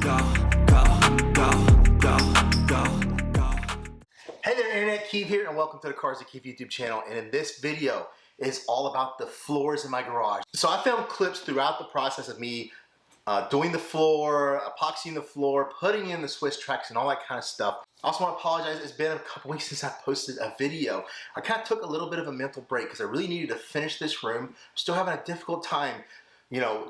Hey there, Internet Keith here, and welcome to the Cars That Keith YouTube channel. And in this video is all about the floors in my garage. So I filmed clips throughout the process of me doing the floor, epoxying the floor, putting in the Swisstrax and all that kind of stuff. I also want to apologize, it's been a couple weeks since I posted a video. I kind of took a little bit of a mental break because I really needed to finish this room. I'm still having a difficult time,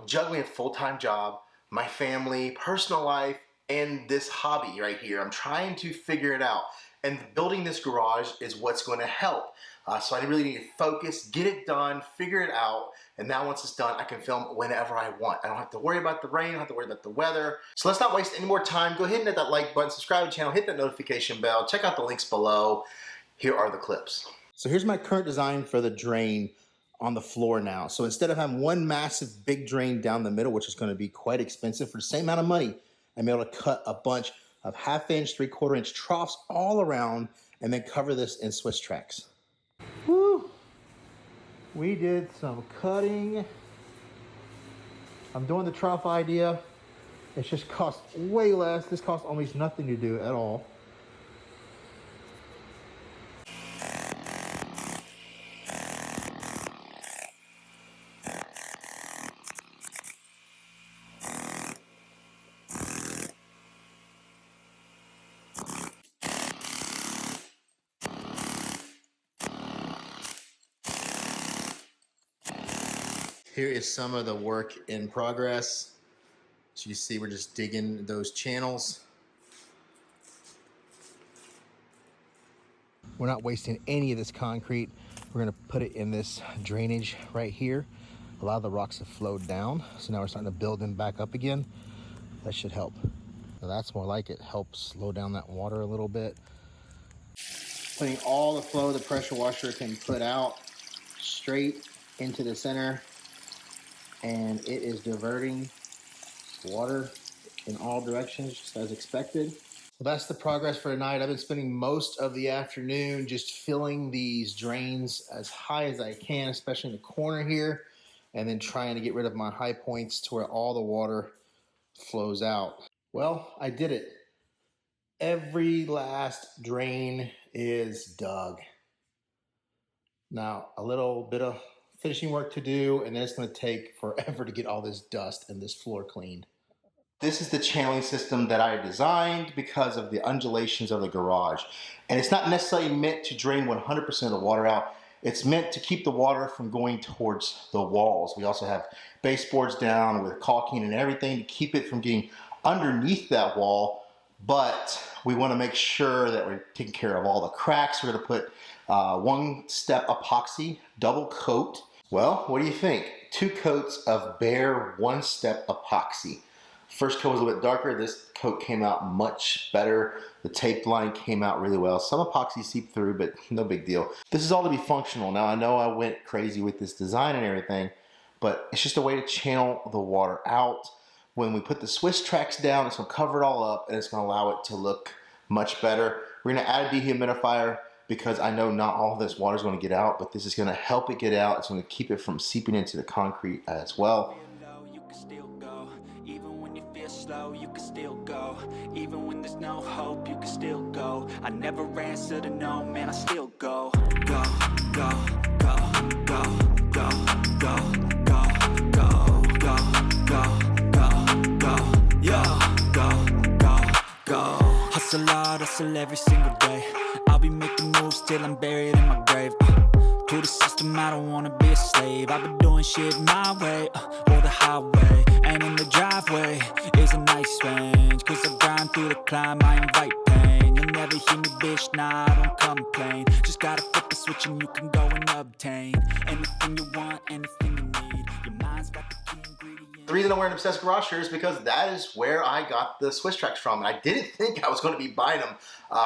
juggling a full-time job, my family, personal life, and this hobby right here. I'm trying to figure it out. And building this garage is what's going to help. So I really need to focus, get it done, figure it out, and now once it's done, I can film whenever I want. I don't have to worry about the rain, I don't have to worry about the weather. So let's not waste any more time. Go ahead and hit that like button, subscribe to the channel, hit that notification bell, check out the links below. Here are the clips. So here's my current design for the drain on the floor now. So instead of having one massive big drain down the middle, which is going to be quite expensive for the same amount of money, I'm able to cut a bunch of 1/2 inch, 3/4 inch troughs all around and then cover this in Swisstrax. Woo! We did some cutting. I'm doing the trough idea. It just costs way less. This costs almost nothing to do at all. Here is some of the work in progress. So you see we're just digging those channels. We're not wasting any of this concrete. We're gonna put it in this drainage right here. A lot of the rocks have flowed down, so now we're starting to build them back up again. That should help. Now that's more like it. Helps slow down that water a little bit. Putting all the flow the pressure washer can put out straight into the center, and it is diverting water in all directions just as expected. Well, that's the progress for tonight. I've been spending most of the afternoon just filling these drains as high as I can, especially in the corner here, and then trying to get rid of my high points to where all the water flows out. Well, I did it. Every last drain is dug. Now, a little bit of finishing work to do, and then it's going to take forever to get all this dust and this floor cleaned. This is the channeling system that I designed because of the undulations of the garage. And it's not necessarily meant to drain 100% of the water out. It's meant to keep the water from going towards the walls. We also have baseboards down with caulking and everything to keep it from getting underneath that wall. But we want to make sure that we're taking care of all the cracks. We're going to put one-step epoxy, double coat. Well, what do you think? 2 coats of bare one-step epoxy. First coat was a little bit darker. This coat came out much better. The tape line came out really well. Some epoxy seeped through, but no big deal. This is all to be functional. Now, I know I went crazy with this design and everything, but it's just a way to channel the water out. When we put the Swisstrax down, it's going to cover it all up, and it's going to allow it to look much better. We're going to add a dehumidifier because I know not all of this water is going to get out, but this is going to help it get out. It's going to keep it from seeping into the concrete as well. Even when you feel slow, you can still go. Even when there's no hope, you can still go. I never answer to no, man, I still go. Go, go, go, go, go, go, go, go, go, go, go, yeah, go, go, go. Hustle hard, hustle every single day. I'll be making moves till I'm buried in my grave. To the system, I don't wanna be a slave. I've been doing shit my way, or the highway. And in the driveway is a nice range, cause I grind through the climb, I invite pain. You'll never hear me, bitch, nah, I don't complain. Just gotta flip the switch and you can go and obtain anything you want, anything you need. Your mind's got the key ingredient. The reason I'm wearing Obsessed Garage here is because that is where I got the Swisstrax from. And I didn't think I was going to be buying them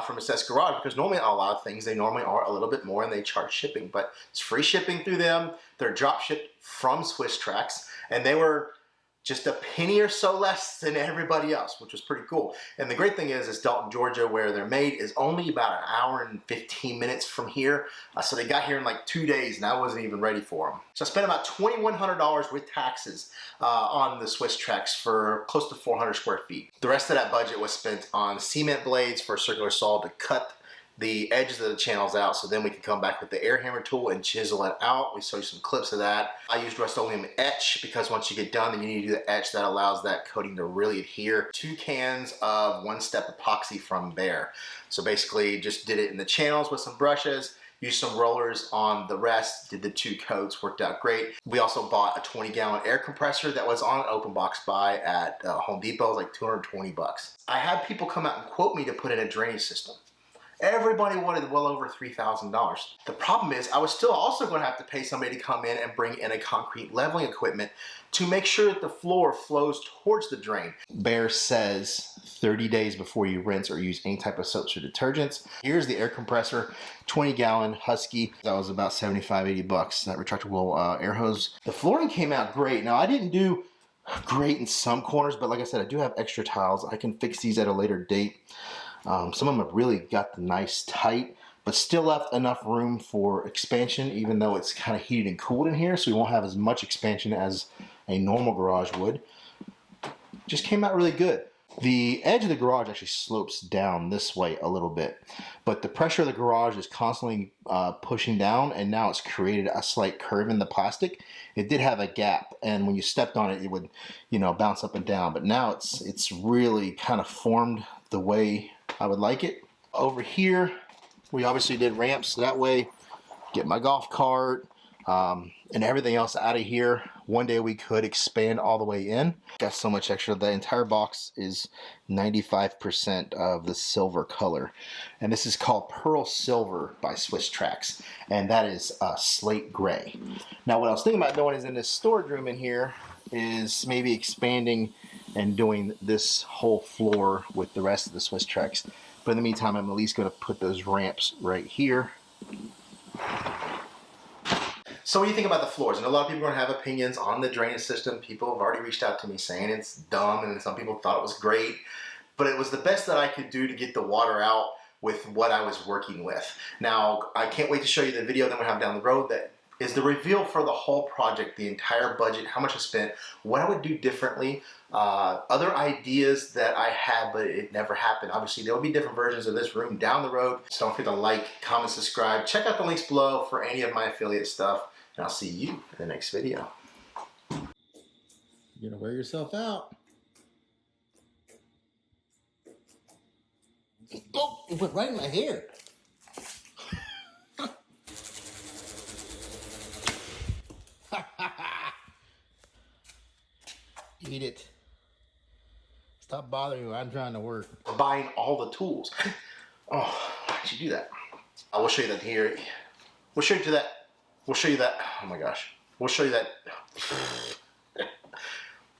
from Obsessed Garage, because normally a lot of things, they normally are a little bit more and they charge shipping. But it's free shipping through them. They're drop shipped from Swisstrax. And they were just a penny or so less than everybody else, which was pretty cool. And the great thing is Dalton, Georgia, where they're made, is only about an hour and 15 minutes from here. So they got here in like 2 days, and I wasn't even ready for them. So I spent about $2,100 with taxes on the Swisstrax for close to 400 square feet. The rest of that budget was spent on cement blades for a circular saw to cut the edges of the channels out, so then we can come back with the air hammer tool and chisel it out. We saw you some clips of that. I used Rust-Oleum etch because once you get done, then you need to do the etch that allows that coating to really adhere. 2 cans of one-step epoxy from Behr. So basically just did it in the channels with some brushes, used some rollers on the rest, did the 2 coats, worked out great. We also bought a 20-gallon air compressor that was on an open box buy at Home Depot, like 220 bucks. I had people come out and quote me to put in a drainage system. Everybody wanted well over $3,000. The problem is I was still also going to have to pay somebody to come in and bring in a concrete leveling equipment to make sure that the floor flows towards the drain. Behr says 30 days before you rinse or use any type of soaps or detergents. Here's the air compressor, 20-gallon Husky. That was about 75, 80 bucks, that retractable air hose. The flooring came out great. Now I didn't do great in some corners, but like I said, I do have extra tiles. I can fix these at a later date. Some of them have really got the nice tight, but still left enough room for expansion, even though it's kind of heated and cooled in here, so we won't have as much expansion as a normal garage would. Just came out really good. The edge of the garage actually slopes down this way a little bit, but the pressure of the garage is constantly pushing down, and now it's created a slight curve in the plastic. It did have a gap, and when you stepped on it, it would, you know, bounce up and down, but now it's really kind of formed the way I would like it. Over here, we obviously did ramps, so that way get my golf cart and everything else out of here. One day we could expand all the way in. Got so much extra. The entire box is 95% of the silver color, and this is called Pearl Silver by Swisstrax, and that is slate gray. Now what I was thinking about doing is in this storage room in here is maybe expanding and doing this whole floor with the rest of the Swisstrax. But in the meantime, I'm at least going to put those ramps right here. So what do you think about the floors? And a lot of people are going to have opinions on the drainage system. People have already reached out to me saying it's dumb, and some people thought it was great. But it was the best that I could do to get the water out with what I was working with. Now, I can't wait to show you the video that we have down the road that is the reveal for the whole project, the entire budget, how much I spent, what I would do differently, other ideas that I had but it never happened. Obviously there will be different versions of this room down the road, so don't forget to like, comment, subscribe. Check out the links below for any of my affiliate stuff, and I'll see you in the next video. You're gonna wear yourself out. Oh, it went right in my hair. Eat it. Stop bothering me. I'm trying to work. Buying all the tools. Oh, why'd you do that? I will show you that here. We'll show you that. We'll show you that. Oh my gosh. We'll show you that.